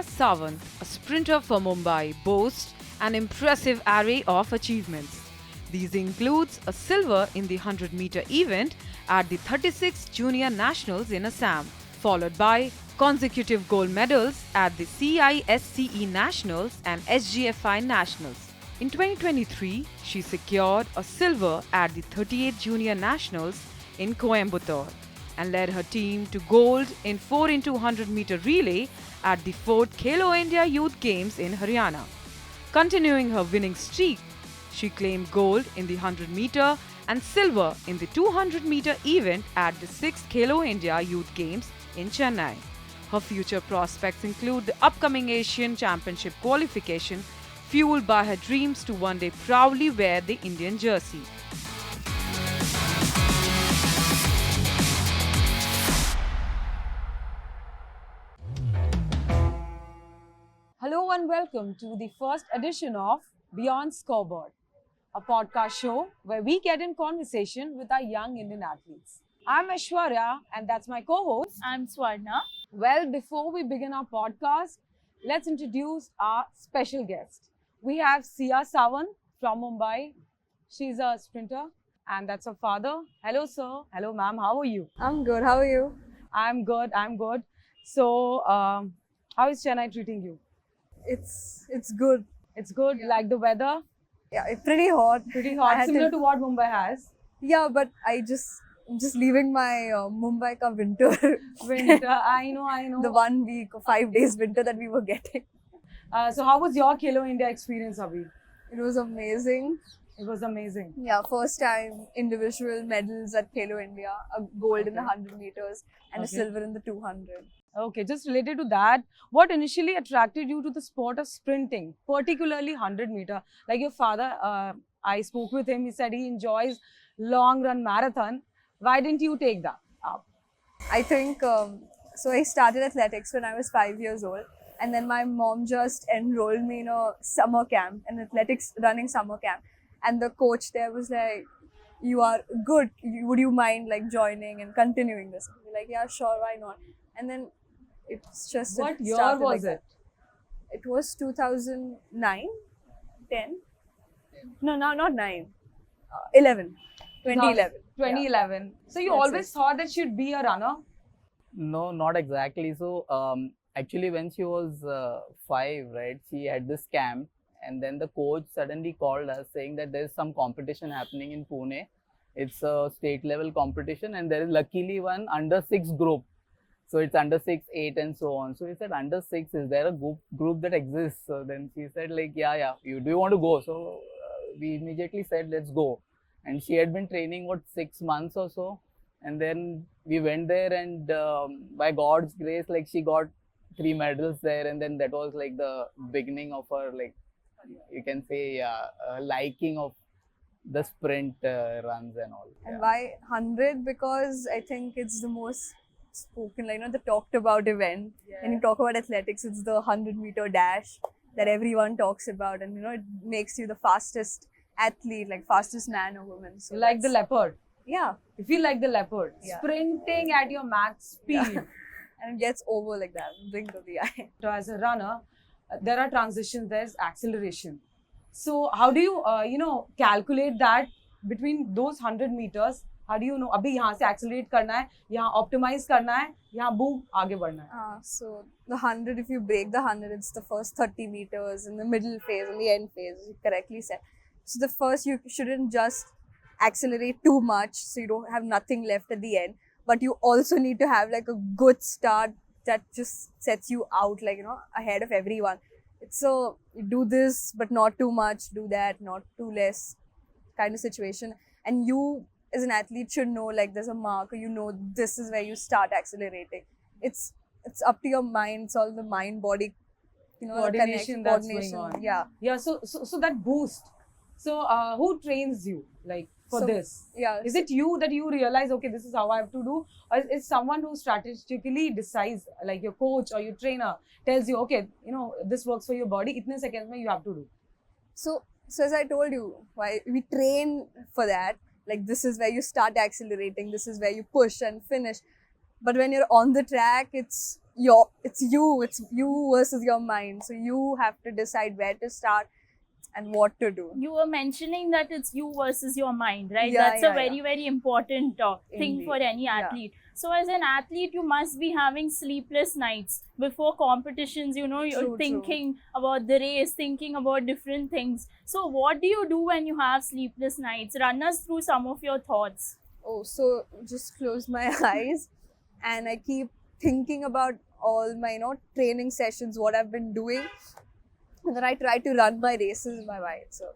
Sia Sawant, a sprinter for Mumbai, boasts an impressive array of achievements. These includes a silver in the 100-meter event at the 36th Junior Nationals in Assam, followed by consecutive gold medals at the CISCE Nationals and SGFI Nationals. In 2023, she secured a silver at the 38th Junior Nationals in Coimbatore and led her team to gold in 4 into 100-meter relay at the 4th Khelo India Youth Games in Haryana. Continuing her winning streak, she claimed gold in the 100-meter and silver in the 200-meter event at the 6th Khelo India Youth Games in Chennai. Her future prospects include the upcoming Asian Championship qualification, fueled by her dreams to one day proudly wear the Indian jersey. Hello and welcome to the first edition of Beyond Scoreboard, a podcast show where we get in conversation with our young Indian athletes. I'm Aishwarya and that's my co-host. I'm Swarna. Well, before we begin our podcast, let's introduce our special guest. We have Sia Sawant from Mumbai. She's a sprinter and that's her father. Hello, sir. Hello, ma'am. How are you? I'm good. How are you? I'm good. So, how is Chennai treating you? It's good. It's good. Yeah. Like the weather? Yeah, it's pretty hot. Pretty hot. had Similar to- to what Mumbai has. Yeah, but I'm just leaving my Mumbai ka winter. Winter. I know. The 1 week or 5 days winter that we were getting. So, how was your Khelo India experience, Abhi? It was amazing. It was amazing. Yeah, first time individual medals at Khelo India, a gold in the Okay. 100 meters and a Okay. silver in the 200. Okay, just related to that, what initially attracted you to the sport of sprinting, particularly 100-meter? Like your father, I spoke with him, he said he enjoys long run marathon. Why didn't you take that up? I think, so I started athletics when I was 5 years old. And then my mom just enrolled me in a summer camp, an athletics running summer camp. And the coach there was like, you are good. Would you mind like joining and continuing this? We're like, yeah, sure, why not? And then it's just What year started was like it? that. It was 2009, 10. No, not 9. 11. 2011. 2011. So you That's always it. thought that she'd be a runner? No, not exactly. So, actually, when she was 5, right, she had this camp, and then the coach suddenly called us saying that there's some competition happening in Pune. It's a state level competition, and there is luckily one under 6 group. So it's under 6, 8, and so on. So we said, under 6, is there a group that exists? So then she said, like, yeah, do you want to go? So we immediately said, let's go. And she had been training, 6 months or so. And then we went there, and by God's grace, like, she got 3 medals there. And then that was like the beginning of her, like, you can say, liking of the sprint runs and all. And Yeah. why 100? Because I think it's the most spoken, like, the talked about event. When you talk about athletics, it's the 100-meter dash that everyone talks about. And, it makes you the fastest athlete, like fastest man or woman. So Like the that's- leopard. Yeah. You feel like the leopard. Yeah. Sprinting at your max speed. And it gets over like that, blink of the eye. So as a runner, there are transitions, there's acceleration. So how do you, calculate that between those 100 meters? How do you know, अभी यहाँ से accelerate करना है, यहाँ optimize करना है, यहाँ boom, आगे बढ़ना है. So the 100, if you break the 100, it's the first 30 meters in the middle phase and the end phase, as you correctly said. So the first, you shouldn't just accelerate too much so you don't have nothing left at the end, but you also need to have like a good start that just sets you out, like, ahead of everyone. It's a do this but not too much, do that, not too less kind of situation. And you as an athlete should know, like, there's a marker, this is where you start accelerating. It's up to your mind. It's all the mind body, Coordination that's going on. Yeah. Yeah, so that boost. So who trains you, like, for So, this? Yeah. Is it you that you realize, okay, this is how I have to do? Or is someone who strategically decides, like your coach or your trainer tells you, okay, this works for your body, itne seconds mein you have to do. So as I told you, why we train for that. Like, this is where you start accelerating. This is where you push and finish. But when you're on the track, it's you versus your mind. So you have to decide where to start and what to do. You were mentioning that it's you versus your mind, right? Yeah, That's yeah, a very, yeah. very important thing Indeed. for any Yeah. athlete. So, as an athlete, you must be having sleepless nights before competitions. You know, you're True, true. thinking about the race, thinking about different things. So, what do you do when you have sleepless nights? Run us through some of your thoughts. Oh, so just close my eyes and I keep thinking about all my training sessions, what I've been doing, and then I try to run my races in my mind. So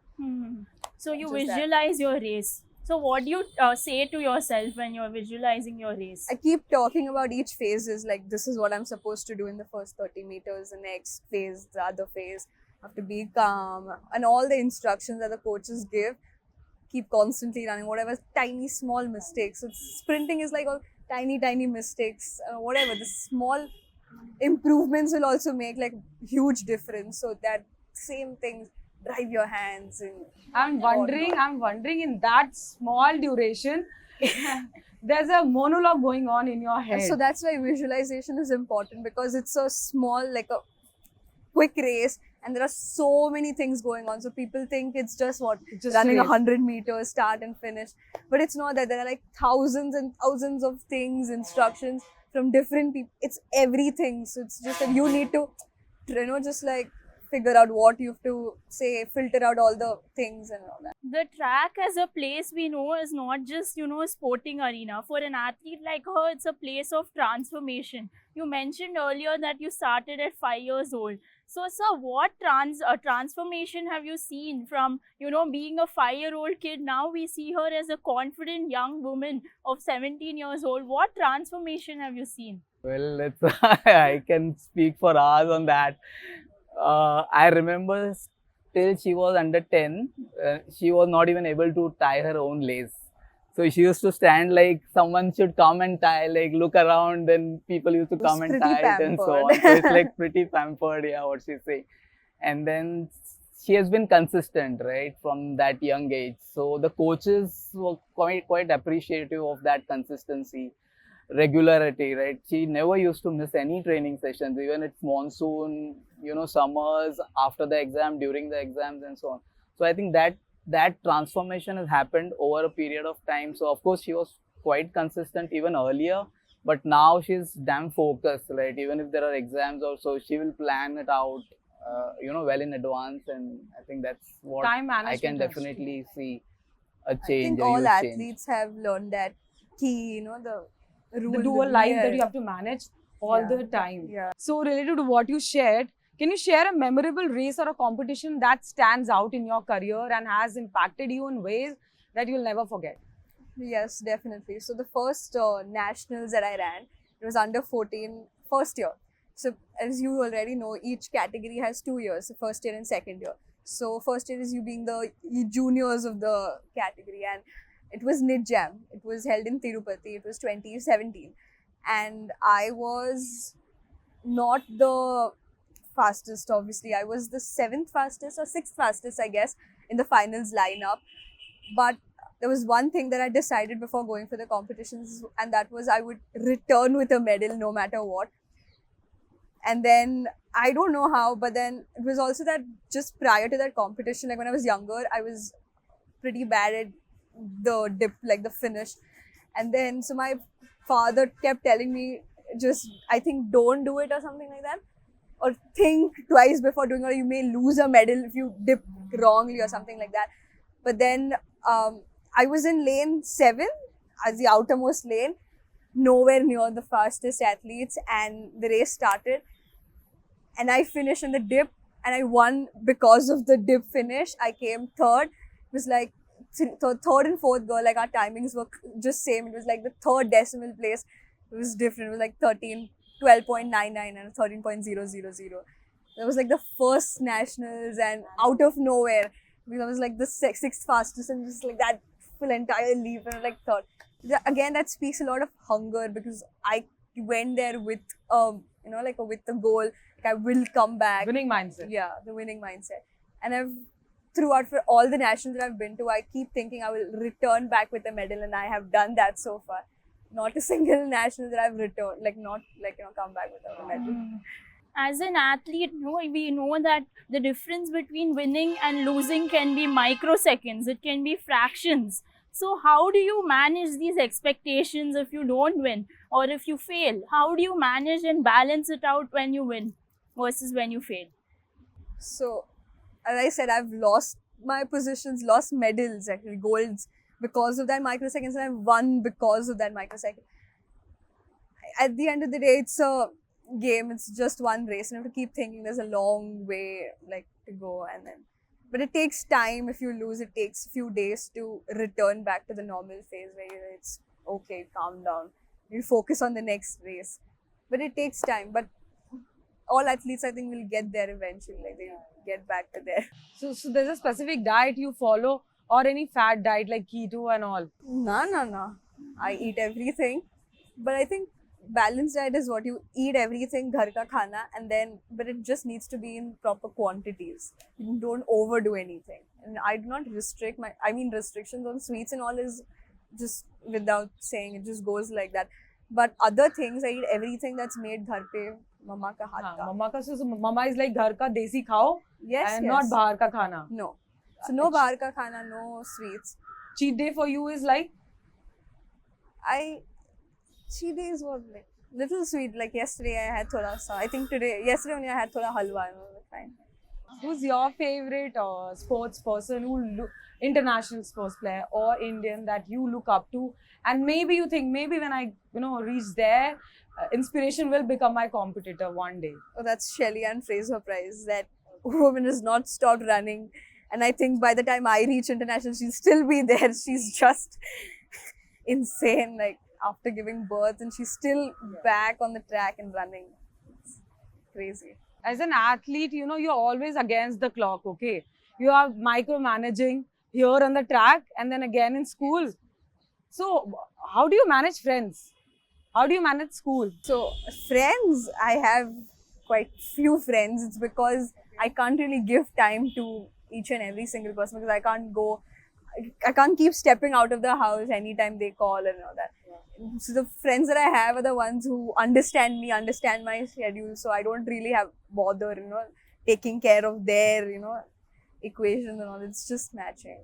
So, you Just that. visualize your race. So, what do you say to yourself when you're visualizing your race? I keep talking about each phases, like this is what I'm supposed to do in the first 30 meters, the next phase, the other phase. I have to be calm, and all the instructions that the coaches give. Keep constantly running, whatever tiny small mistakes. So sprinting is like all tiny mistakes, whatever. The small improvements will also make like huge difference. So that same things drive your hands and I'm wondering in that small duration, there's a monologue going on in your head. so that's why visualization is important, because it's a small, like a quick race, and there are so many things going on. So people think it's just Just running race. 100 meters, start and finish. But it's not that. There are like thousands and thousands of things, instructions from different people. It's everything. So it's just that you need to, just like figure out what you have to say, filter out all the things and all that. The track as a place we know is not just a sporting arena. For an athlete like her, it's a place of transformation. You mentioned earlier that you started at 5 years old. So, sir, what transformation have you seen from being a 5-year-old kid? Now we see her as a confident young woman of 17 years old. What transformation have you seen? Well, I can speak for hours on that. I remember till she was under 10, she was not even able to tie her own lace. So she used to stand like someone should come and tie, like look around, then people used to was come and pretty tie it and so on. pampered. So it's like pretty pampered, yeah, what she's saying. And then she has been consistent, right, from that young age. So the coaches were quite appreciative of that consistency, regularity, right? She never used to miss any training sessions, even it's monsoon, summers, after the exam, during the exams, and so on. So I think that transformation has happened over a period of time. So of course she was quite consistent even earlier, but now she's damn focused, right? Even if there are exams also, she will plan it out, well in advance, and I think that's what Time I management can has definitely see a I change. think a all huge athletes have learned that key, the rule. the dual life that you have to manage all Yeah. the time. Yeah. So related to what you shared, can you share a memorable race or a competition that stands out in your career and has impacted you in ways that you'll never forget? Yes, definitely. So the first nationals that I ran, it was under 14, first year. So as you already know, each category has 2 years, the first year and second year. So first year is you being the juniors of the category, and it was NITJAM. It was held in Tirupati. It was 2017, and I was not the fastest. Obviously, I was the 7th fastest or 6th fastest, I guess, in the finals lineup. But there was one thing that I decided before going for the competitions, and that was I would return with a medal no matter what. And then I don't know how, but then it was also that just prior to that competition, like when I was younger, I was pretty bad at the dip, like the finish. And then so my father kept telling me, just I think don't do it or something like that, or think twice before doing it, or you may lose a medal if you dip wrongly or something like that. But then I was in lane 7 as the outermost lane, nowhere near the fastest athletes, and the race started. And I finished in the dip, and I won because of the dip finish. I came third. It was like third and fourth girl, like our timings were just same. It was like the third decimal place. It was different. It was like 12.99 and 13.000. That was like the first nationals, and out of nowhere, because I was like the sixth fastest, and just like that full entire leap, and I was like third. Again, that speaks a lot of hunger, because I went there with with the goal, like I will come back. Winning mindset. Yeah, the winning mindset. And throughout for all the nationals that I've been to, I keep thinking I will return back with a medal, and I have done that so far. not a single national that I've returned, like not like come back without a medal. As an athlete, we know that the difference between winning and losing can be microseconds, it can be fractions. So how do you manage these expectations if you don't win or if you fail? How do you manage and balance it out when you win versus when you fail? So, as I said, I've lost my positions, lost medals, actually golds, because of that microseconds, and I've won because of that microsecond. At the end of the day, it's a game. It's just one race, and you have to keep thinking there's a long way like to go, and then. But it takes time. If you lose, it takes a few days to return back to the normal phase where it's okay, calm down. You focus on the next race, but it takes time. But all athletes, I think, will get there eventually. Like they'll get back to there. So there's a specific diet you follow, or any fat diet like keto and all? No. I eat everything, but I think balanced diet is what you eat everything, ghar ka khana, and then but it just needs to be in proper quantities. You don't overdo anything. And I do not restrict restrictions on sweets and all is just without saying, it just goes like that. But other things, I eat everything that's made ghar pe, mama ka hath ka. Mama ka, so mama is like ghar ka desi khao, Yes, and yes. not bahar ka khana. No. So no bahar ka khana, no sweets. Cheat day for you is like? Cheat days were like little sweet. Like yesterday I had thoda sa. I think yesterday only I had thoda halwa and it was fine. Who's your favorite sports person, international sports player or Indian that you look up to, and maybe you think maybe when I reach there, inspiration will become my competitor one day? Oh, that's Shelly Ann Fraser Price. That woman has not stopped running, and I think by the time I reach international, she'll still be there. She's just insane. Like after giving birth, and she's still back on the track and running. It's crazy. As an athlete, you're always against the clock, okay? You are micromanaging here on the track and then again in school. So, how do you manage friends? How do you manage school? So, friends, I have quite few friends. It's because I can't really give time to each and every single person because I can't keep stepping out of the house anytime they call and all that. So the friends that I have are the ones who understand me, understand my schedule. So I don't really have bother, taking care of their, equations and all. It's just matching.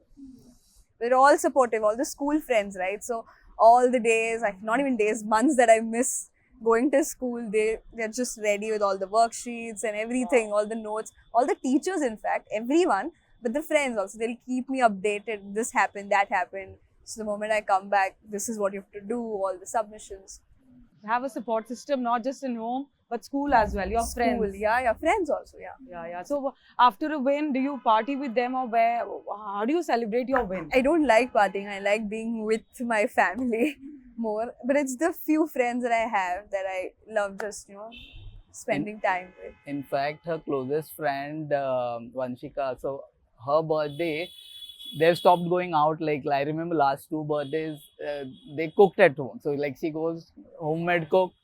They're all supportive, all the school friends, right? So all the days, not even days, months that I miss going to school, they're just ready with all the worksheets and everything, all the notes, all the teachers, in fact, everyone. But the friends also, they'll keep me updated. This happened, that happened. So the moment I come back, this is what you have to do, all the submissions. Have a support system, not just in home, but school as well, your friends. Yeah, friends also, Yeah. So after a win, do you party with them or how do you celebrate your win? I don't like partying. I like being with my family more. But it's the few friends that I have that I love just, spending time with. In fact, her closest friend, Vanshika, so her birthday, they've stopped going out. Like I remember last 2 birthdays, they cooked at home. So like she goes homemade cooked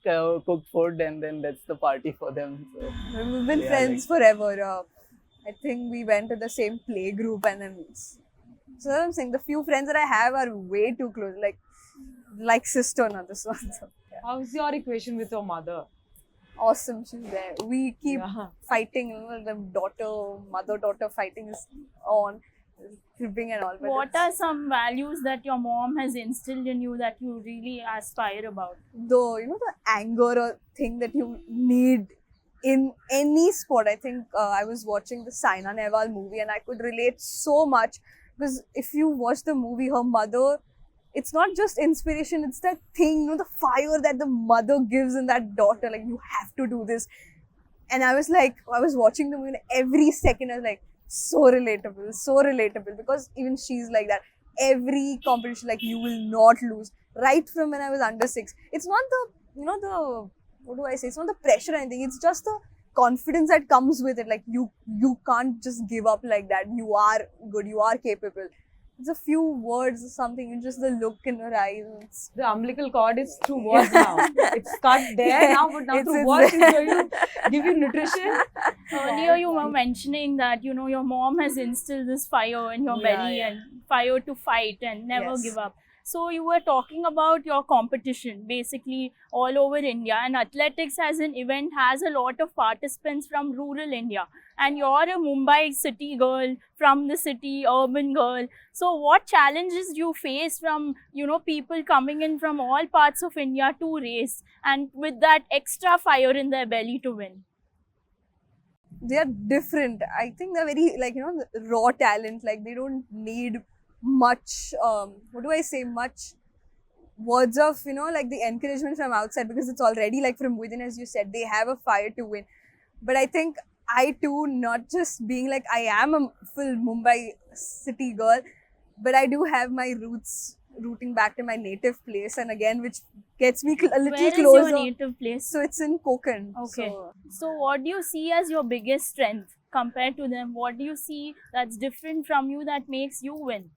food, and then that's the party for them. So, We've been friends forever. I think we went to the same play group, and then so I'm saying the few friends that I have are way too close, like sister, not this one. So, yeah. How's your equation with your mother? Awesome, she's there. We keep fighting. The mother-daughter fighting is on. Cribbing and all. But What are some values that your mom has instilled in you that you really aspire about? Though, the anger or thing that you need in any sport. I think I was watching the Saina Nehwal movie and I could relate so much because if you watch the movie, her mother, it's not just inspiration, it's that thing, the fire that the mother gives in that daughter, like you have to do this. And I was watching the movie and every second I was like, so relatable because even she's like that. Every competition, like you will not lose. Right from when I was under 6. It's not the, what do I say? It's not the pressure or anything. It's just the confidence that comes with it. Like you can't just give up like that. You are good. You are capable. It's a few words or something. Just the look in her eyes. The umbilical cord is through words now. It's cut there now, but now through words it's going to give you nutrition. Earlier you were mentioning that, your mom has instilled this fire in your belly and fire to fight and never give up. So you were talking about your competition basically all over India, and athletics as an event has a lot of participants from rural India. And you're a Mumbai city girl, from the city, urban girl. So what challenges do you face from, people coming in from all parts of India to race and with that extra fire in their belly to win? They are different. I think they're very raw talent. Like they don't need much. What do I say? Much words of like the encouragement from outside, because it's already like from within, as you said. They have a fire to win. But I think I too, not just being like I am a full Mumbai city girl, but I do have my rooting back to my native place, and again, which gets me a little Where is closer. your native place? So it's in Konkan. Okay. So, So what do you see as your biggest strength compared to them? What do you see that's different from you that makes you win?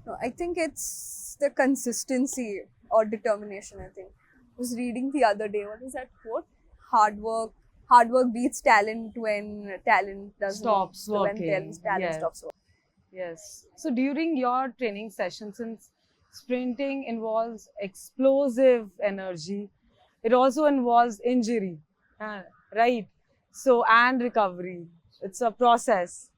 no, I think it's the consistency or determination. I think I was reading the other day. What is that quote? Hard work beats talent when talent doesn't Stops when working. talent Yes. stops working. Yes. So during your training session, since sprinting involves explosive energy, it also involves injury, right? So, and recovery. It's a process.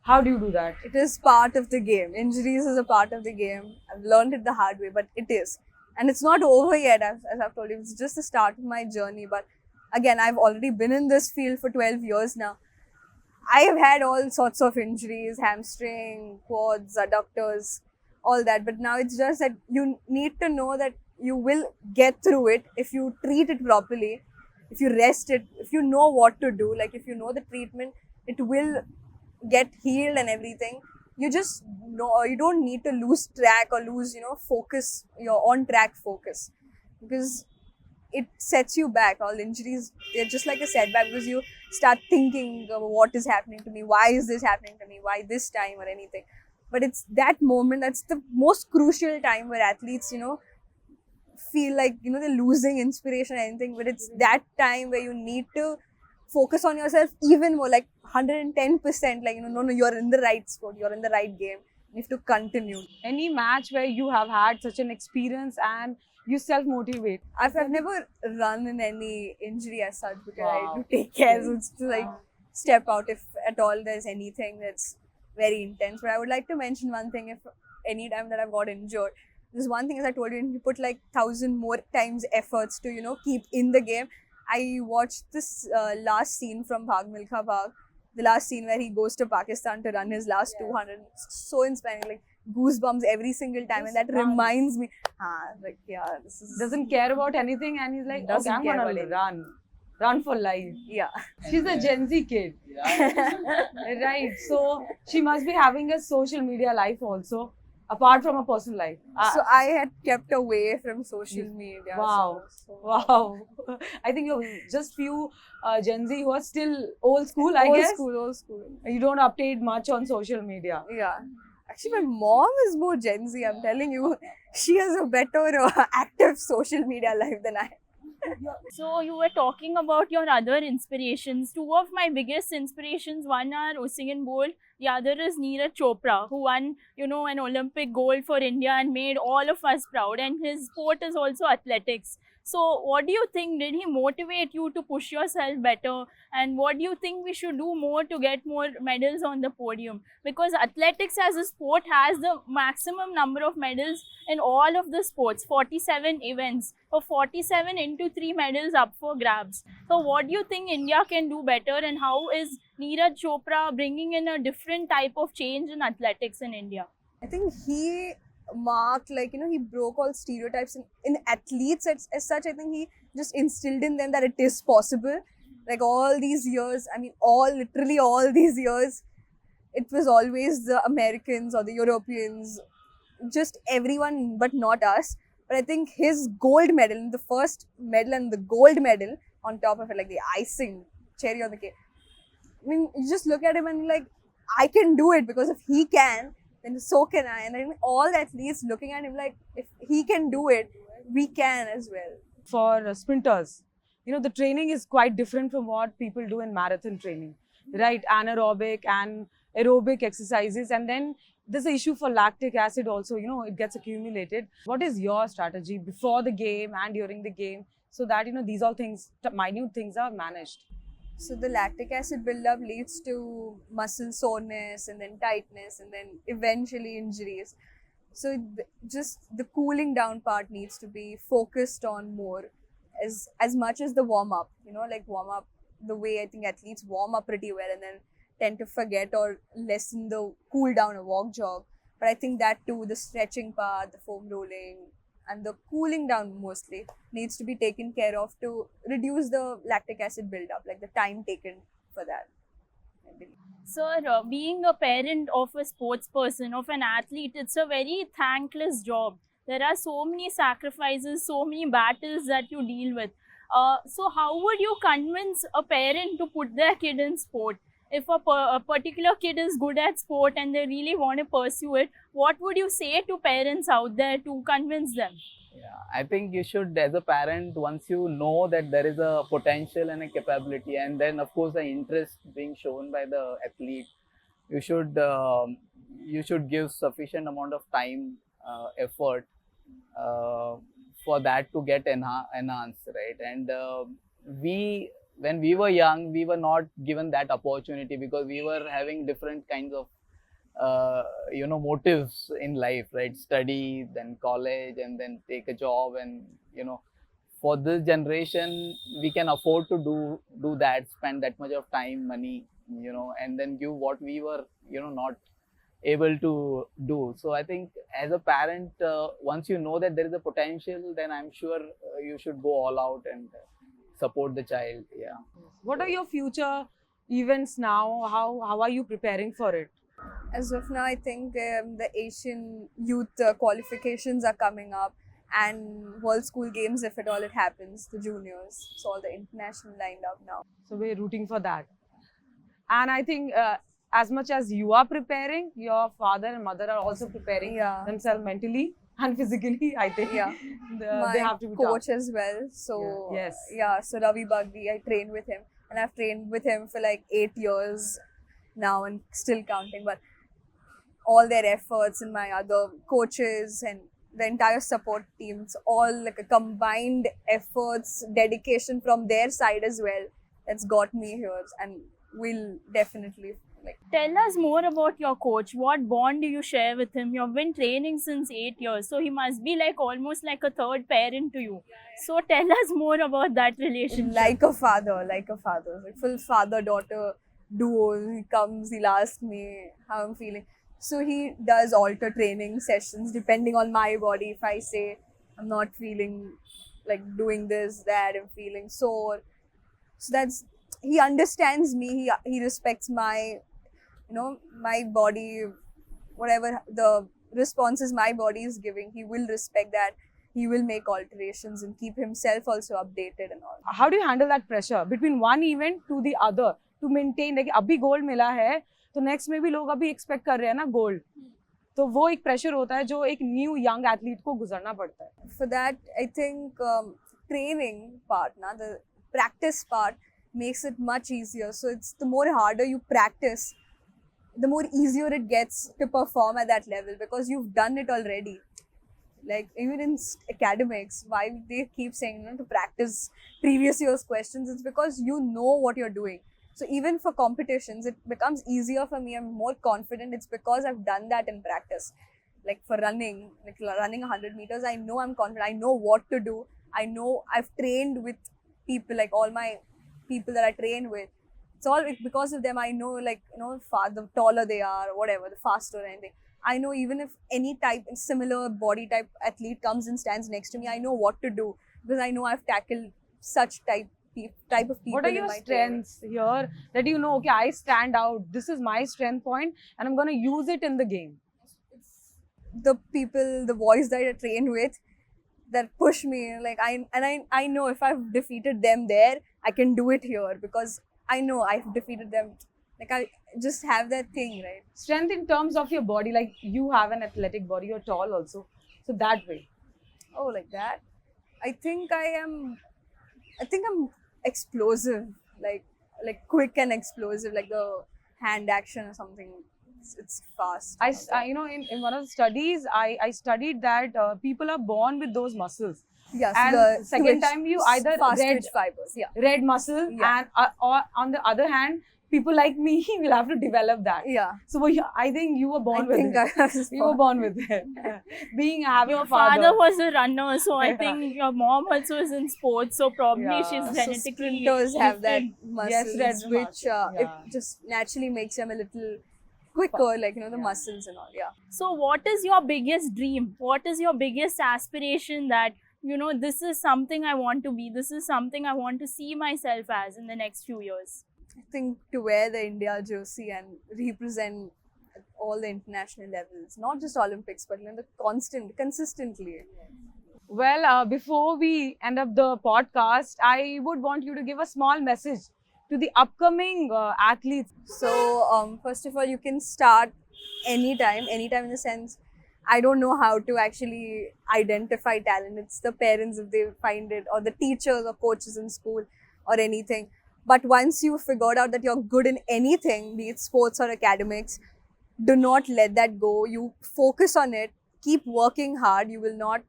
How do you do that? It is part of the game. Injuries is a part of the game. I've learned it the hard way, but it is. And it's not over yet, as I've told you. It's just the start of my journey. But again, I've already been in this field for 12 years now. I have had all sorts of injuries, hamstring, quads, adductors, all that. But now it's just that you need to know that you will get through it if you treat it properly, if you rest it, if you know what to do, like if you know the treatment, it will get healed and everything. You just know, you don't need to lose track or lose, focus, your on track focus, because it sets you back. All injuries, they're just like a setback, because you start thinking what is happening to me, why is this happening to me, why this time or anything. But it's that moment that's the most crucial time where athletes feel like they're losing inspiration or anything. But it's that time where you need to focus on yourself even more, like 110%. Like no, you're in the right sport, you're in the right game, you have to continue. Any match where you have had such an experience and you self-motivate? I've never run in any injury as such, because I Wow. do take care. So it's to like step out if at all there's anything that's very intense. But I would like to mention one thing. If any time that I've got injured, there's one thing, as I told you, you put like 1,000 more times efforts to keep in the game. I watched this last scene from Bhag Milkha Bhag, the last scene where he goes to Pakistan to run his last 200. It's so inspiring, like goosebumps every single time, and that reminds me, like this is Doesn't care about anything, and he's like, Doesn't okay, I'm care gonna about anything. run for life. yeah. She's a Gen Z kid, right? So she must be having a social media life also, apart from a personal life. So I had kept away from social media. Wow. So Wow. I think you're just few Gen Z who are still old school, I old guess. school. You don't update much on social media. Yeah. Actually, my mom is more Gen Z. I'm telling you, she has a better active social media life than I. So you were talking about your other inspirations. Two of my biggest inspirations, one are Usain Bolt, the other is Neeraj Chopra, who won, an Olympic gold for India and made all of us proud. And his sport is also athletics. So what do you think? Did he motivate you to push yourself better? And what do you think we should do more to get more medals on the podium? Because athletics as a sport has the maximum number of medals in all of the sports, 47 events. So 47 into 3 medals up for grabs. So what do you think India can do better, and how is Neeraj Chopra bringing in a different type of change in athletics in India? I think he marked, he broke all stereotypes in athletes as such. I think he just instilled in them that it is possible. Like all these years, literally all these years, it was always the Americans or the Europeans, just everyone but not us. But I think his gold medal, the first medal and the gold medal on top of it, like the icing, cherry on the cake. You just look at him and like, I can do it, because if he can, then so can I. And then all athletes looking at him like, if he can do it, we can as well. For sprinters, the training is quite different from what people do in marathon training, right? Anaerobic and aerobic exercises, and then there's an issue for lactic acid also, it gets accumulated. What is your strategy before the game and during the game so that, these all things, minute things are managed? So the lactic acid buildup leads to muscle soreness and then tightness and then eventually injuries. So just the cooling down part needs to be focused on more as much as the warm up. Like warm up, the way I think athletes warm up pretty well and then tend to forget or lessen the cool down or walk jog. But I think that too, the stretching part, the foam rolling, and the cooling down mostly needs to be taken care of to reduce the lactic acid buildup, like the time taken for that, I believe. Sir, being a parent of a sports person, of an athlete, it's a very thankless job. There are so many sacrifices, so many battles that you deal with. So how would you convince a parent to put their kid in sport? If a particular kid is good at sport and they really want to pursue it, what would you say to parents out there to convince them? Yeah, I think you should, as a parent, once you know that there is a potential and a capability, and then of course the interest being shown by the athlete, you should give sufficient amount of time, effort for that to get enhanced, right? And when we were young, we were not given that opportunity because we were having different kinds of motives in life, right? Study, then college, and then take a job. And for this generation, we can afford to do that, spend that much of time, money, and then give what we were not able to do. So I think as a parent, once you know that there is a potential, then I'm sure you should go all out and support the child. Yeah. What are your future events now? How are you preparing for it? As of now, I think the Asian youth qualifications are coming up and World School Games, if at all it happens, the juniors. So all the international lined up now. So we're rooting for that. And I think as much as you are preparing, your father and mother are also preparing themselves mentally and physically, I think. Yeah. They have to be coach tough. as well. So Yes. So Ravi Bagdi, I trained with him and I've trained with him for like 8 years now and still counting. But all their efforts and my other coaches and the entire support team, it's all like a combined efforts, dedication from their side as well that's got me here and will definitely Tell us more about your coach. What bond do you share with him? You've been training since 8 years, so he must be like almost like a third parent to you. So tell us more about that relationship. like a father, like full father-daughter duo. He comes, he'll ask me how I'm feeling. So he does alter training sessions depending on my body. If I say I'm not feeling like doing this, that, I'm feeling sore. So that's, he understands me. He respects my, my body, whatever the responses my body is giving. He will respect that. He will make alterations and keep himself also updated and all. How do you handle that pressure between one event to the other to maintain? Like अभी gold मिला है, तो next में भी लोग अभी expect कर रहे हैं ना gold. तो वो एक pressure होता है जो एक new young athlete को गुजरना पड़ता है. For that, I think training part, the practice part makes it much easier. So it's the more harder you practice, the more easier it gets to perform at that level because you've done it already. Like even in academics, why they keep saying to practice previous year's questions, it's because you know what you're doing. So even for competitions, it becomes easier for me. I'm more confident. It's because I've done that in practice. Like for running, like running 100 meters, I know I'm confident. I know what to do. I know I've trained with people, like all my people that I train with. It's all because of them. I know, like, the taller they are or whatever, the faster or anything. I know even if any type, similar body type athlete comes and stands next to me, I know what to do because I know I've tackled such type of people. What are your strengths here that okay, I stand out, this is my strength point and I'm going to use it in the game? The people, the boys that I train with that push me, like I know if I've defeated them there, I can do it here because I know I've defeated them. Like I just have that thing, right? Strength in terms of your body, like you have an athletic body, you're tall also. So that way. Oh, like that? I think I'm explosive, like quick and explosive, like the hand action or something. it's fast. You know, in one of the studies, I studied that people are born with those muscles. Yes, And the second twitch, time you either fast red- twitch fibers. Yeah, Red muscle, Yeah. and or on the other hand, people like me will have to develop that. yeah. So I think you were born I with think it. I was You were born with it. Being having Your a father. father was a runner, so I Yeah. think your mom also is in sports, so probably Yeah. she's So genetically sprinters have that gifted. muscles, red which muscle, it yeah. just naturally makes them a little quicker, like the muscles and all. Yeah. So, what is your biggest dream? What is your biggest aspiration that this is something I want to be? This is something I want to see myself as in the next few years. I think to wear the India jersey and represent at all the international levels, not just Olympics, but consistently. Well, before we end up the podcast, I would want you to give a small message to the upcoming athletes. So, first of all, you can start anytime in the sense, I don't know how to actually identify talent. It's the parents if they find it, or the teachers or coaches in school or anything. But once you've figured out that you're good in anything, be it sports or academics, do not let that go. You focus on it, keep working hard. You will not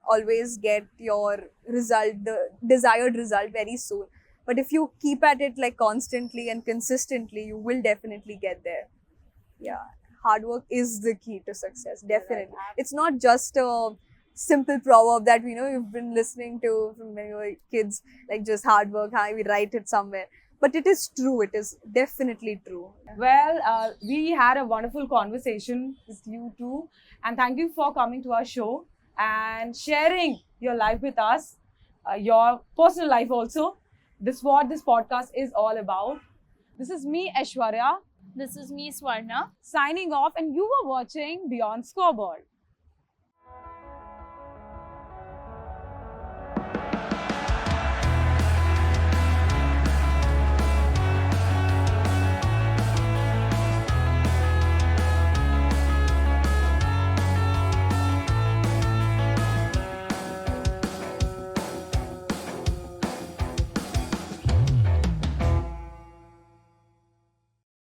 always get your result, the desired result, very soon. But if you keep at it like constantly and consistently, you will definitely get there. Yeah. Hard work is the key to success, definitely. It's not just a simple proverb that you've been listening to from when you were kids, like just hard work, we write it somewhere. But it is true, it is definitely true. Well, we had a wonderful conversation with you too. And thank you for coming to our show and sharing your life with us, your personal life also. This is what this podcast is all about. This is me, Aishwarya, This is me, Swarna. signing off, and you were watching Beyond Scoreboard.